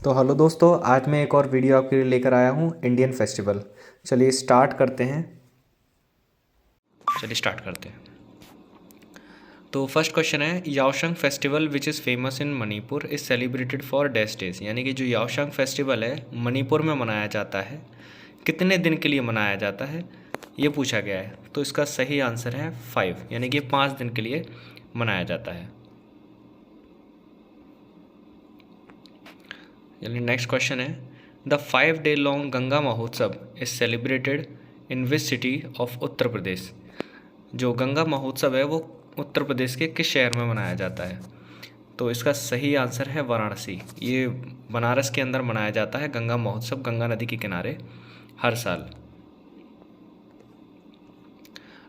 तो हेलो दोस्तों, आज मैं एक और वीडियो आपके लिए लेकर आया हूँ इंडियन फेस्टिवल। चलिए स्टार्ट करते हैं। तो फर्स्ट क्वेश्चन है, Yaoshang festival which is famous in Manipur is celebrated for dash days. यानी कि जो याओशंग फेस्टिवल है मणिपुर में मनाया जाता है, कितने दिन के लिए मनाया जाता है ये पूछा गया है। तो इसका सही आंसर है 5, यानी कि 5 दिन के लिए मनाया जाता है। यानी नेक्स्ट क्वेश्चन है, द 5 day long Ganga Mahotsav is celebrated in which city of Uttar Pradesh. जो गंगा महोत्सव है वो उत्तर प्रदेश के किस शहर में मनाया जाता है। तो इसका सही आंसर है वाराणसी। ये बनारस के अंदर मनाया जाता है गंगा महोत्सव, गंगा नदी के किनारे हर साल।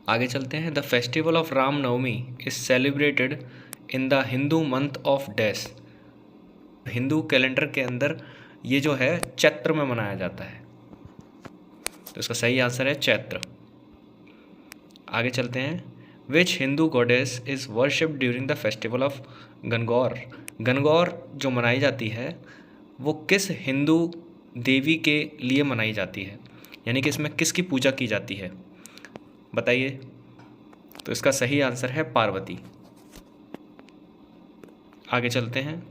आगे चलते हैं, the festival of Ram Navami is celebrated in the Hindu month of dash. Hindu calendar के अंदर ये जो है चैत्र में मनाया जाता है। तो इसका सही आंसर है चैत्र। आगे चलते हैं, which Hindu goddess is worshipped during the festival of Gangaur. Gangaur जो मनाई जाती है वो किस हिंदू देवी के लिए मनाई जाती है, यानी कि इसमें किसकी पूजा की जाती है बताइए। तो इसका सही आंसर है पार्वती। आगे चलते हैं,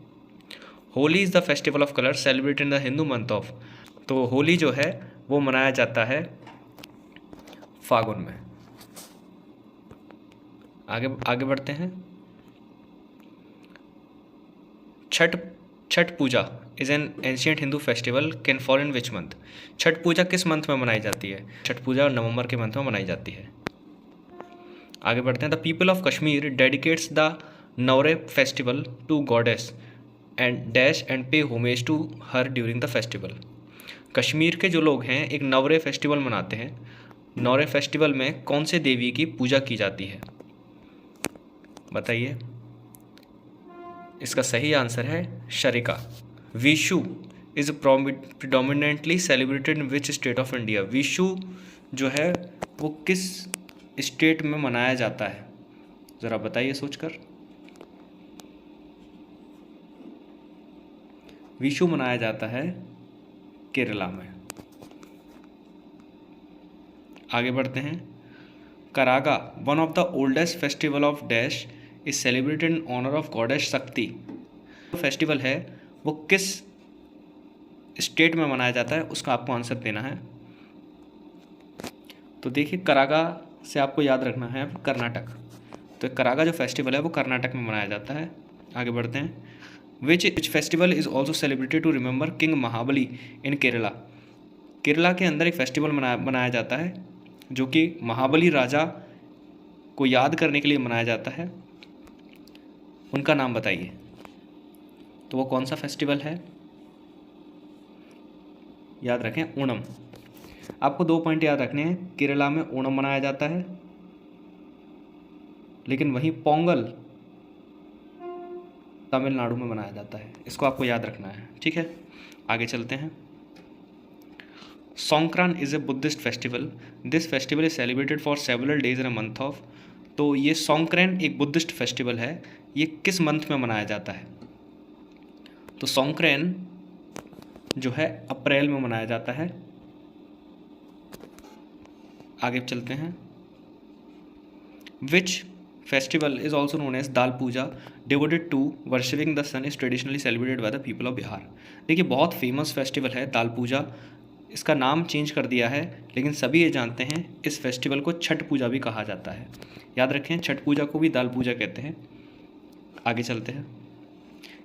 Holi is the festival of colour celebrated in the Hindu month of. तो होली जो है वो मनाया जाता है फागुन में। आगे बढ़ते हैं, Chhath Puja is an ancient Hindu festival can fall in which month. Chhath Puja किस मंथ में मनाई जाती है। छठ पूजा नवंबर के मंथ में मनाई जाती है। आगे बढ़ते हैं, the people of Kashmir dedicates the Navreh festival to goddess and dash and pay homage to her during the festival. Kashmir के जो लोग हैं एक नवरे फेस्टिवल मनाते हैं। नवरे फेस्टिवल में कौन से देवी की पूजा की जाती है बताइए। इसका सही आंसर है Sharika. Vishu is predominantly celebrated in which state of India. Vishu जो है वो किस स्टेट में मनाया जाता है, ज़रा बताइए सोचकर। विशु मनाया जाता है केरला में। आगे बढ़ते हैं, Karaga one of the oldest festival of dash is celebrated in honour of goddess Shakti. Festival है वो किस स्टेट में मनाया जाता है उसका आपको आंसर देना है। तो देखिए, करागा से आपको याद रखना है कर्नाटक। तो करागा जो फेस्टिवल है वो कर्नाटक में मनाया जाता है। आगे बढ़ते हैं, which festival is also celebrated to remember king Mahabali in Kerala. Kerala के अंदर एक फेस्टिवल मनाया जाता है जो कि महाबली राजा को याद करने के लिए मनाया जाता है। उनका नाम बताइए। तो वो कौन सा फेस्टिवल है, याद रखें ओणम। आपको 2 पॉइंट याद रखने हैं, केरला में ओणम मनाया जाता है लेकिन वहीं पोंगल तमिलनाडु में मनाया जाता है। इसको आपको याद रखना है, ठीक है। आगे चलते हैं, Songkran is a Buddhist festival. This festival is celebrated for several days in a month of. तो ये सोंक्रान एक बुद्धिस्ट फेस्टिवल है, ये किस मंथ में मनाया जाता है। तो सोंक्रान जो है अप्रैल में मनाया जाता है। आगे चलते हैं, which festival is also known as Dala Puja devoted to worshipping the sun is traditionally celebrated by the people of Bihar. देखिए, बहुत फेमस फेस्टिवल है दाल पूजा। इसका नाम चेंज कर दिया है लेकिन सभी ये जानते हैं इस फेस्टिवल को छठ पूजा भी कहा जाता है। याद रखें, छठ पूजा को भी दाल पूजा कहते हैं। आगे चलते हैं,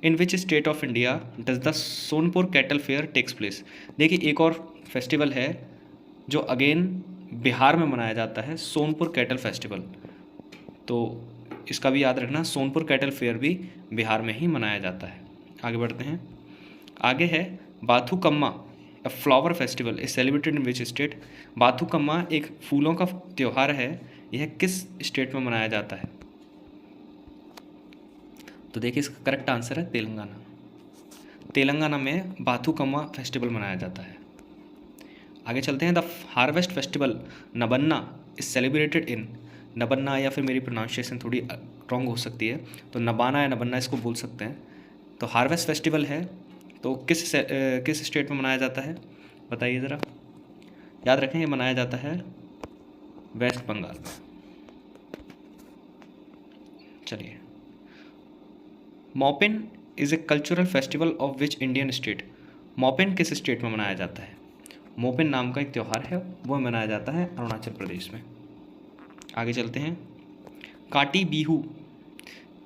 in which state of India does the Sonpur cattle fair takes place. देखिए, एक और फेस्टिवल है जो अगेन बिहार में मनाया जाता है, सोनपुर कैटल फेस्टिवल। तो इसका भी याद रखना, सोनपुर कैटल फेयर भी बिहार में ही मनाया जाता है। आगे बढ़ते हैं, आगे है Bathukamma a flower festival is celebrated in which state. Bathukamma एक फूलों का त्यौहार है, यह किस स्टेट में मनाया जाता है। तो देखिए, इसका करेक्ट आंसर है तेलंगाना। तेलंगाना में बाथुकम्मा फेस्टिवल मनाया जाता है। आगे चलते हैं, the harvest festival Nabanna is celebrated इन। नबन्ना, या फिर मेरी प्रोनाउंसिएशन थोड़ी रॉन्ग हो सकती है, तो नबाना या नबन्ना इसको बोल सकते हैं। तो हार्वेस्ट फेस्टिवल है तो किस स्टेट में मनाया जाता है बताइए ज़रा। याद रखें ये मनाया जाता है वेस्ट बंगाल में। चलिए, Mopin is a cultural festival of which Indian state. Mopin किस स्टेट में मनाया जाता है? मोपिन नाम का एक त्यौहार है, वो मनाया जाता है अरुणाचल प्रदेश में। आगे चलते हैं। काटी Bihu,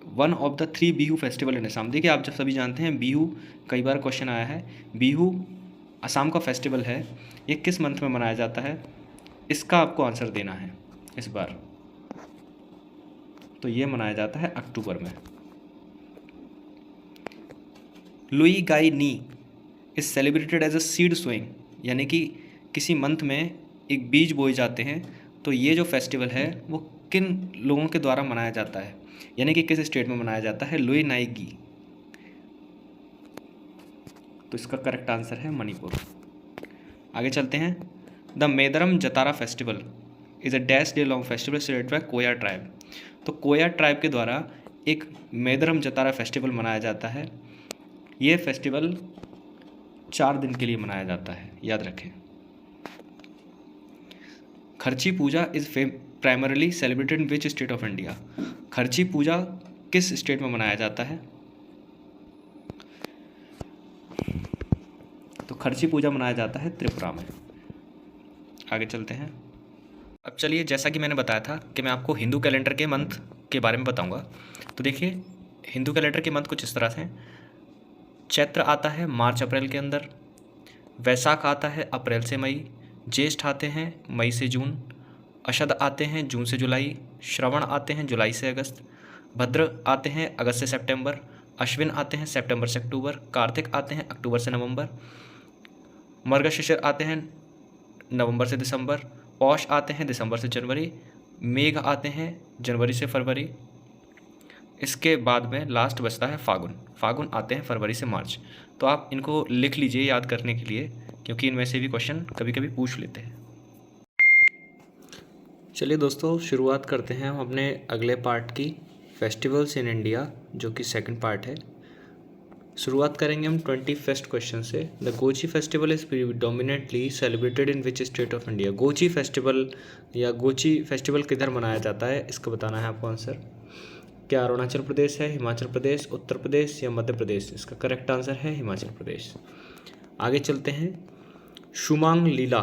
one of the 3 Bihu festival in Assam. देखिए आप जब सभी जानते हैं बिहू, कई बार क्वेश्चन आया है, बिहू असम का फेस्टिवल है, ये किस मंथ में मनाया जाता है, इसका आपको आंसर देना है इस बार। तो ये मनाया जाता है अक्टूबर में। Lui Ngai Ni is celebrated as a seed sowing, यानी कि किसी मंथ में एक बीज बोए जाते हैं, तो ये जो फेस्टिवल है वो किन लोगों के द्वारा मनाया जाता है, यानी कि किस स्टेट में मनाया जाता है? लुई नाइगी। तो इसका करेक्ट आंसर है मणिपुर। आगे चलते हैं। The Medaram Jatara festival is a dash day long festival celebrated by Koya tribe. तो कोया ट्राइब के द्वारा एक मेदरम जतारा फेस्टिवल मनाया जाता है। ये फेस्टिवल 4 दिन के लिए मनाया जाता है, याद रखें। Kharchi Puja is primarily celebrated in which state of India. Kharchi Puja किस स्टेट में मनाया जाता है? तो खर्ची पूजा मनाया जाता है त्रिपुरा में। आगे चलते हैं। अब चलिए, जैसा कि मैंने बताया था कि मैं आपको हिंदू कैलेंडर के मंथ के बारे में बताऊंगा। तो देखिए, हिंदू कैलेंडर के मंथ कुछ इस तरह से हैं। चैत्र आता है मार्च अप्रैल के अंदर, वैशाख आता है अप्रैल से मई, ज्येष्ठ आते हैं मई से जून, अषाढ़ आते हैं जून से जुलाई, श्रवण आते हैं जुलाई से अगस्त, भद्र आते हैं अगस्त से सितंबर, अश्विन आते हैं सितंबर से अक्टूबर, कार्तिक आते हैं अक्टूबर से नवंबर, मृगशीर्ष आते हैं नवंबर से दिसंबर, पौष आते हैं दिसंबर से जनवरी, मेघ आते हैं जनवरी से फरवरी। इसके बाद में लास्ट बचता है फागुन। फागुन आते हैं फरवरी से मार्च। तो आप इनको लिख लीजिए याद करने के लिए, क्योंकि इनमें से भी क्वेश्चन कभी कभी पूछ लेते हैं। चलिए दोस्तों, शुरुआत करते हैं हम अपने अगले पार्ट की, फेस्टिवल्स इन इंडिया, जो कि सेकंड पार्ट है। शुरुआत करेंगे हम 21st क्वेश्चन से। The Gochi festival is predominantly celebrated in which state of India. Gochi festival या गोची फेस्टिवल किधर मनाया जाता है, इसका बताना है आपको आंसर। क्या अरुणाचल प्रदेश है, हिमाचल प्रदेश, उत्तर प्रदेश या मध्य प्रदेश? इसका करेक्ट आंसर है हिमाचल प्रदेश। आगे चलते हैं। Shumang Leela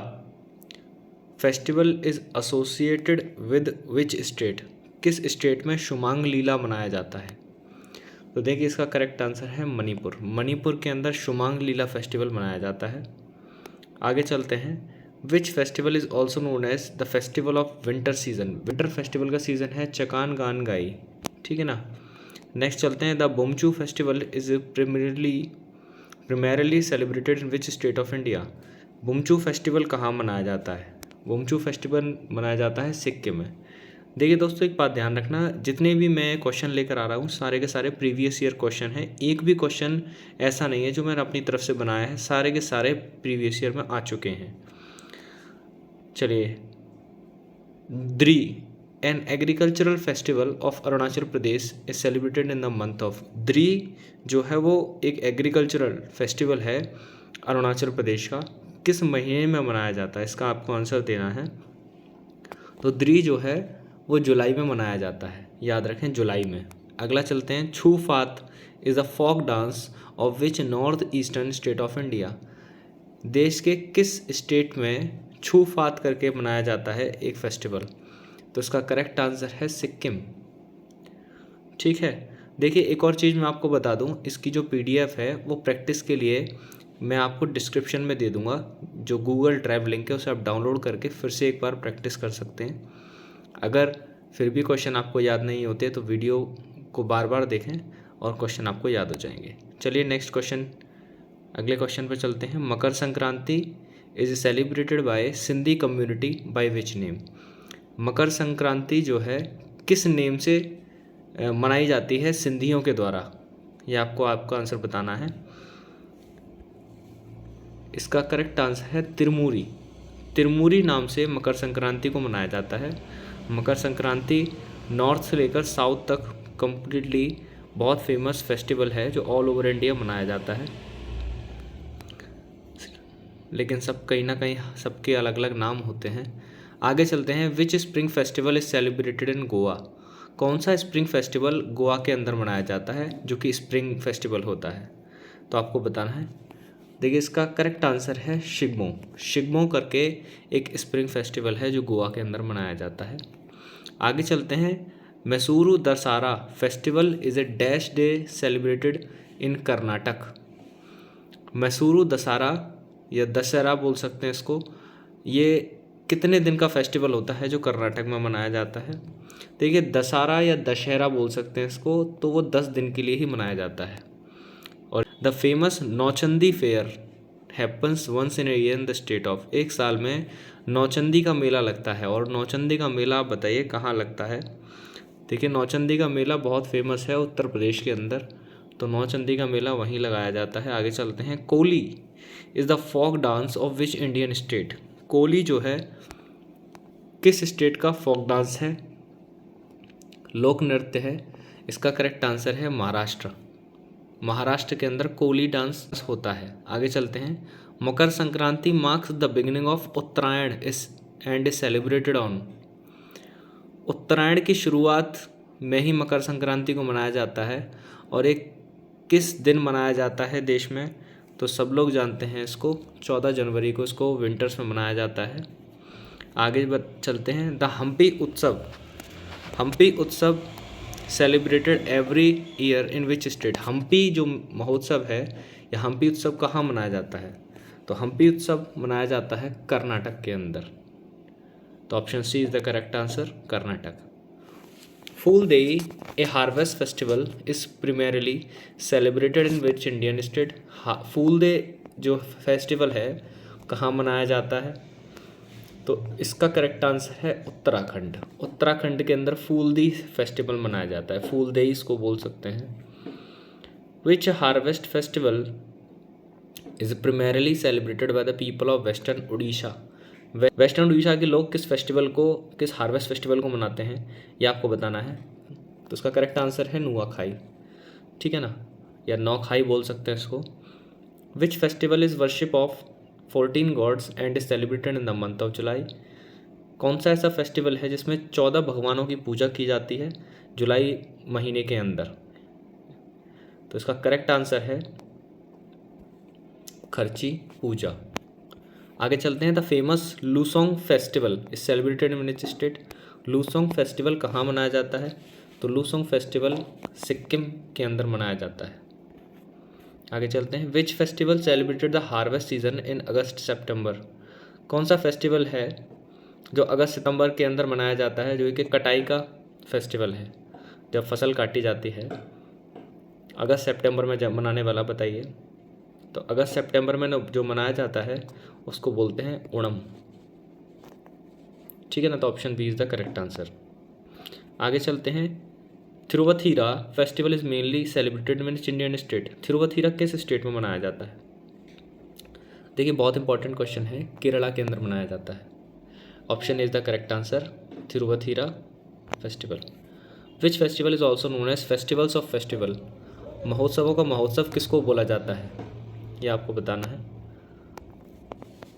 festival is associated with which state. किस स्टेट में शुमांग लीला मनाया जाता है? तो देखिए, इसका करेक्ट आंसर है मणिपुर। मणिपुर के अंदर शुमांग लीला फेस्टिवल मनाया जाता है। आगे चलते हैं। Which festival is also known as the festival of winter season. Winter festival का सीजन है चकान गान गाई, ठीक है ना। नेक्स्ट चलते हैं। The Bomchu festival is primarily celebrated in which state of India. Bomchu festival कहाँ मनाया जाता है? बोमचू फेस्टिवल मनाया जाता है सिक्किम में। देखिए दोस्तों, एक बात ध्यान रखना, जितने भी मैं क्वेश्चन लेकर आ रहा हूँ सारे के सारे प्रीवियस ईयर क्वेश्चन हैं। एक भी क्वेश्चन ऐसा नहीं है जो मैंने अपनी तरफ से बनाया है, सारे के सारे प्रीवियस ईयर में आ चुके हैं। चलिए, द्री an agricultural festival of Arunachal Pradesh is celebrated in the month of. द्री जो है वो एक एग्रीकल्चरल फेस्टिवल है अरुणाचल प्रदेश का, किस महीने में मनाया जाता है? इसका आपको आंसर देना है। तो द्री जो है वो जुलाई में मनाया जाता है, याद रखें जुलाई में। अगला चलते हैं। Chu Faat is a folk dance of which north eastern state of India. देश के किस स्टेट में छू फात करके मनाया जाता है एक फेस्टिवल? तो इसका करेक्ट आंसर है सिक्किम, ठीक है। देखिए, एक और चीज़ मैं आपको बता दूं, इसकी जो PDF है वो प्रैक्टिस के लिए मैं आपको डिस्क्रिप्शन में दे दूंगा। जो गूगल ड्राइव लिंक है उसे आप डाउनलोड करके फिर से एक बार प्रैक्टिस कर सकते हैं। अगर फिर भी क्वेश्चन आपको याद नहीं होते तो वीडियो को बार बार देखें और क्वेश्चन आपको याद हो जाएंगे। चलिए नेक्स्ट क्वेश्चन, अगले क्वेश्चन पर चलते हैं। Makar Sankranti is celebrated by Sindhi community by which name. Makar Sankranti जो है किस नेम से मनाई जाती है सिंधियों के द्वारा? ये आपका आंसर बताना है। इसका करेक्ट आंसर है तिरमूरी। तिरमूरी नाम से मकर संक्रांति को मनाया जाता है। मकर संक्रांति नॉर्थ से लेकर साउथ तक कम्प्लीटली बहुत फेमस फेस्टिवल है जो ऑल ओवर इंडिया मनाया जाता है। लेकिन सब कहीं ना कहीं सबके अलग अलग नाम होते हैं। आगे चलते हैं। Which spring festival is celebrated in Goa? कौन सा स्प्रिंग फेस्टिवल गोवा के अंदर मनाया जाता है जो कि स्प्रिंग फेस्टिवल होता है? तो आपको बताना है। देखिए इसका करेक्ट आंसर है शिग्मो। शिग्मो करके एक स्प्रिंग फेस्टिवल है जो गोवा के अंदर मनाया जाता है। आगे चलते हैं। Mysuru Dussehra festival is a dash day celebrated in Karnataka. Mysuru Dussehra या दशहरा बोल सकते हैं इसको, ये कितने दिन का फेस्टिवल होता है जो कर्नाटक में मनाया जाता है? देखिए दशहरा या दशहरा बोल सकते हैं इसको, तो वो 10 दिन के लिए ही मनाया जाता है। और the famous Nauchandi fair happens once in year in the state of. एक साल में नौचंदी का मेला लगता है। और नौचंदी का मेला आप बताइए कहाँ लगता है? देखिए नौचंदी का मेला बहुत फेमस है उत्तर प्रदेश के अंदर, तो नौचंदी का मेला वहीं लगाया जाता है। आगे चलते हैं। Koli is the folk dance of which Indian state? Koli जो है किस स्टेट का फोक डांस है, लोक नृत्य है? इसका करेक्ट आंसर है महाराष्ट्र। महाराष्ट्र के अंदर कोली डांस होता है। आगे चलते हैं। Makar Sankranti marks the beginning of Uttarayan is and is celebrated on. Uttarayan की शुरुआत में ही मकर संक्रांति को मनाया जाता है। और एक किस दिन मनाया जाता है देश में? तो सब लोग जानते हैं इसको, 14 जनवरी को इसको विंटर्स में मनाया जाता है। आगे चलते हैं। The Hampi Utsav. Hampi Utsav celebrated every year in which state? Hampi जो महोत्सव है या हम्पी उत्सव कहाँ मनाया जाता है? तो हम्पी उत्सव मनाया जाता है कर्नाटक के अंदर। तो option C is the correct answer, Karnataka. Phool Dei a harvest festival is primarily celebrated in which Indian state? Phool Dei जो फेस्टिवल है कहाँ मनाया जाता है? तो इसका करेक्ट आंसर है उत्तराखंड। उत्तराखंड के अंदर फूलदी फेस्टिवल मनाया जाता है, फूल देई इसको बोल सकते हैं। Which harvest festival is primarily celebrated by the people of western Orissa? Western Orissa के लोग किस फेस्टिवल को, किस हार्वेस्ट फेस्टिवल को मनाते हैं, ये आपको बताना है। तो इसका करेक्ट आंसर है नुआखाई, ठीक है ना, या नौखाई बोल सकते हैं इसको। विच festival is worship of 14 gods and is celebrated in the month of July? कौन सा ऐसा फेस्टिवल है जिसमें 14 भगवानों की पूजा की जाती है जुलाई महीने के अंदर? तो इसका करेक्ट आंसर है खर्ची पूजा। आगे चलते हैं। The famous Losoong festival is celebrated in which state? Losoong festival कहाँ मनाया जाता है? तो लूसोंग फेस्टिवल सिक्किम के अंदर मनाया जाता है। आगे चलते हैं। Which festival celebrated the harvest season in August September? कौन सा फेस्टिवल है जो अगस्त सितंबर के अंदर मनाया जाता है, जो कि कटाई का फेस्टिवल है, जब फसल काटी जाती है अगस्त सितंबर में जब मनाने वाला बताइए? तो अगस्त सितंबर में जो मनाया जाता है उसको बोलते हैं ओणम, ठीक है ना। तो option B is the correct answer. आगे चलते हैं। Thiruvathira festival is mainly celebrated in Indian state? Thiruvathira किस स्टेट में मनाया जाता है? देखिए बहुत इंपॉर्टेंट क्वेश्चन है, केरला के अंदर मनाया जाता है। Option is the correct answer, Thiruvathira festival. Which festival is also known as festivals of festival? महोत्सवों का महोत्सव किसको बोला जाता है, ये आपको बताना है।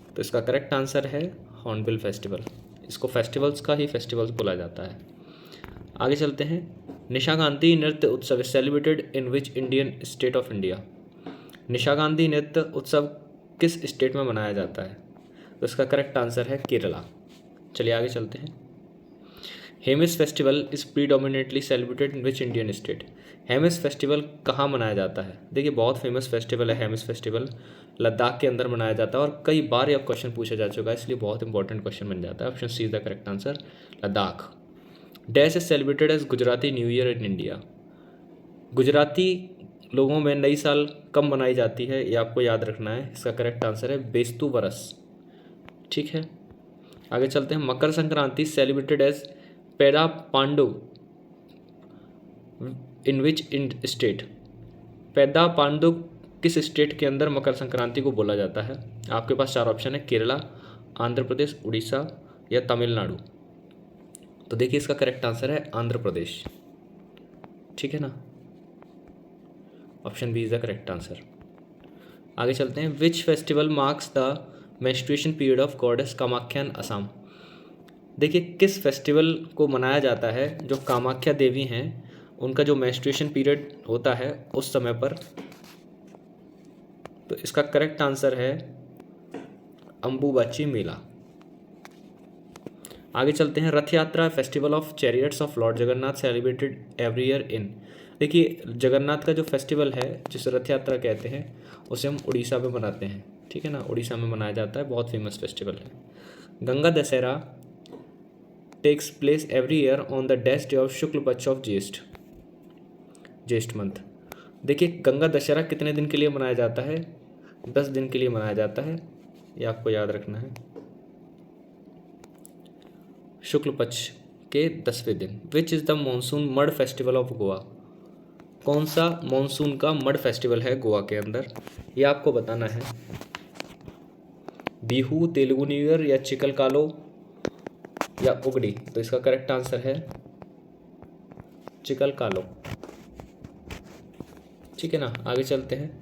तो इसका करेक्ट आंसर है हॉर्नबिल फेस्टिवल। इसको फेस्टिवल्स का ही फेस्टिवल्स बोला जाता है। आगे चलते हैं। Nishagandhi Nritya Utsav celebrated in which Indian state of India? Nishagandhi Nritya Utsav किस स्टेट में मनाया जाता है? तो इसका करेक्ट आंसर है केरला। चलिए आगे चलते हैं। Hemis festival is predominantly celebrated in which Indian state? Hemis festival कहाँ मनाया जाता है? देखिए बहुत फेमस फेस्टिवल है हेमिस फेस्टिवल, लद्दाख के अंदर मनाया जाता है और कई बार यह क्वेश्चन पूछा जा चुका है, इसलिए बहुत इंपॉर्टेंट क्वेश्चन बन जाता है। Option C is the correct answer, Ladakh. Dash is celebrated as Gujarati new year in India? Gujarati लोगों में नई साल कब मनाई जाती है, ये आपको याद रखना है। इसका करेक्ट आंसर है बेस्तु वरस, ठीक है। आगे चलते हैं। Makar Sankranti celebrated as Pedda Pandu in which in state? Pedda Pandu किस स्टेट के अंदर मकर संक्रांति को बोला जाता है? आपके पास 4 ऑप्शन है, केरला, आंध्र प्रदेश, उड़ीसा या तमिलनाडु। तो देखिए इसका करेक्ट आंसर है आंध्र प्रदेश, ठीक है ना। Option B is the correct answer. आगे चलते हैं। Which festival marks the menstruation period of goddess Kamakhya in Assam. देखिए किस फेस्टिवल को मनाया जाता है जो कामाख्या देवी हैं उनका जो मेंस्ट्रुएशन पीरियड होता है उस समय पर। तो इसका करेक्ट आंसर है अंबुबाची मेला। आगे चलते हैं। रथ यात्रा festival of chariots of Lord Jagannath celebrated every year इन। देखिए जगन्नाथ का जो फेस्टिवल है जिसे रथ यात्रा कहते हैं उसे हम उड़ीसा में मनाते हैं, ठीक है ना, उड़ीसा में मनाया जाता है, बहुत फेमस फेस्टिवल है। Ganga Dussehra takes place every year on the dash day of Shukla Paksha of ज्येष्ठ मंथ। देखिए गंगा दशहरा कितने दिन के लिए मनाया जाता है? 10 दिन के लिए मनाया जाता है, ये आपको याद रखना है, शुक्ल पक्ष के 10वें दिन। Which is the monsoon mud festival of Goa. कौन सा मानसून का मड फेस्टिवल है गोवा के अंदर, ये आपको बताना है। बिहू, तेलुगु न्यू ईयर या चिकल कालो या उगड़ी। तो इसका करेक्ट आंसर है चिकल कालो, ठीक है ना। आगे चलते हैं।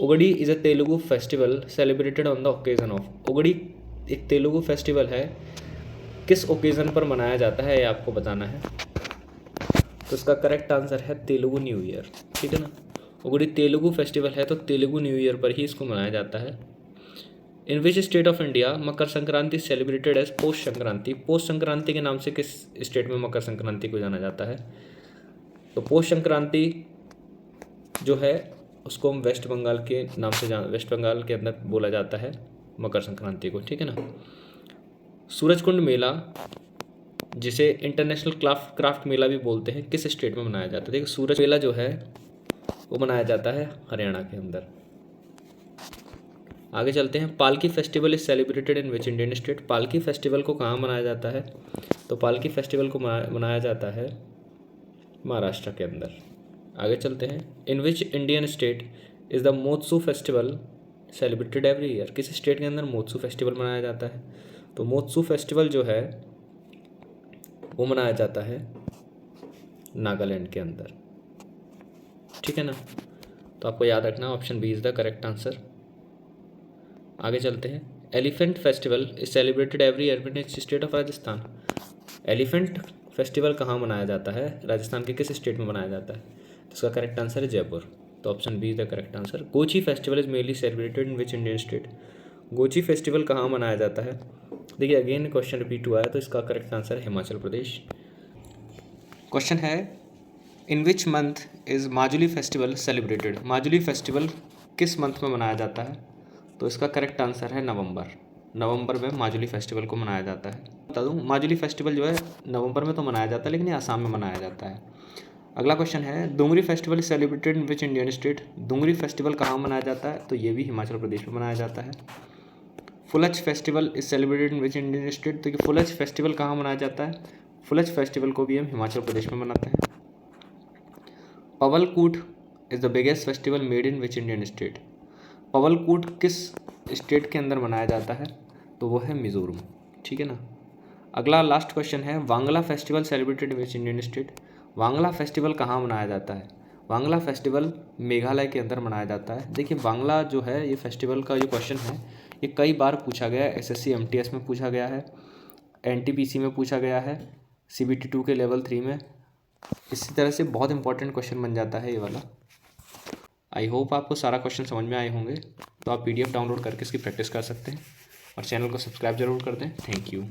Ugadi is a Telugu festival celebrated on the occasion of. Ugadi एक तेलुगु फेस्टिवल है, किस ओकेजन पर मनाया जाता है ये आपको बताना है। तो इसका करेक्ट आंसर है तेलुगु न्यू ईयर, ठीक है ना। उगड़ी तेलुगु फेस्टिवल है तो तेलुगु न्यू ईयर पर ही इसको मनाया जाता है। In which state of India Makar Sankranti celebrated as Posh Sankranti. पोष संक्रांति के नाम से किस स्टेट में मकर संक्रांति को जाना जाता है? तो पोष संक्रांति जो है उसको हम वेस्ट बंगाल के नाम से वेस्ट बंगाल के अंदर बोला जाता है मकर संक्रांति को, ठीक है ना। सूरजकुंड मेला जिसे इंटरनेशनल क्राफ्ट मेला भी बोलते हैं किस स्टेट में मनाया जाता है? देखिए सूरज मेला जो है वो मनाया जाता है हरियाणा के अंदर। आगे चलते हैं। पालकी festival is celebrated in which Indian state. पालकी फेस्टिवल को कहाँ मनाया जाता है? तो पालकी फेस्टिवल को मनाया जाता है महाराष्ट्र के अंदर। आगे चलते हैं। In which Indian state is the Moatsu festival celebrated every year. किस स्टेट के अंदर मोत्सू फेस्टिवल मनाया जाता है? तो मोत्सू फेस्टिवल जो है वो मनाया जाता है नागालैंड के अंदर, ठीक है ना। तो आपको याद रखना option B is the correct answer. आगे चलते हैं। Elephant festival is celebrated every year in state of Rajasthan. Elephant festival कहाँ मनाया जाता है? राजस्थान के किस स्टेट में मनाया जाता है? तो इसका करेक्ट आंसर है जयपुर। तो option B is the correct answer. Gochi festival is mainly celebrated in which Indian state. Gochi festival कहाँ मनाया जाता है? देखिए अगेन क्वेश्चन रिपीट हुआ है तो इसका करेक्ट आंसर है हिमाचल प्रदेश। क्वेश्चन है in which month is Majuli festival celebrated. Majuli festival किस मंथ में मनाया जाता है? तो इसका करेक्ट आंसर है नवंबर। नवंबर में माजुली फेस्टिवल को मनाया जाता है। बता दूँ माजुली फेस्टिवल जो है नवंबर में तो मनाया जाता है लेकिन ये आसाम में मनाया जाता है। अगला क्वेश्चन है Dongri festival is celebrated in which Indian state. Dongri festival कहाँ मनाया जाता है? तो ये भी हिमाचल प्रदेश में मनाया जाता है। Phulaich festival is celebrated in which Indian state. तो ये फुलच फेस्टिवल कहाँ मनाया जाता है? फुलच फेस्टिवल को भी हम हिमाचल प्रदेश में मनाते हैं। पवलकूट is the biggest festival made in which Indian state. पवलकूट किस स्टेट के अंदर मनाया जाता है? तो वो है मिजोरम, ठीक है ना। अगला लास्ट क्वेश्चन है Wangala festival celebrated in which Indian state. Wangala festival कहाँ मनाया जाता है? वांगला फेस्टिवल मेघालय के अंदर मनाया जाता है। देखिए वांगला जो है ये फेस्टिवल का जो क्वेश्चन है ये कई बार पूछा गया है। SSC MTS में पूछा गया है, NTPC में पूछा गया है, CBT 2 के लेवल 3 में। इसी तरह से बहुत इंपॉर्टेंट क्वेश्चन बन जाता है ये वाला। आई होप आपको सारा क्वेश्चन समझ में आए होंगे। तो आप PDF डाउनलोड करके इसकी प्रैक्टिस कर सकते हैं और चैनल को सब्सक्राइब जरूर कर दें। Thank you.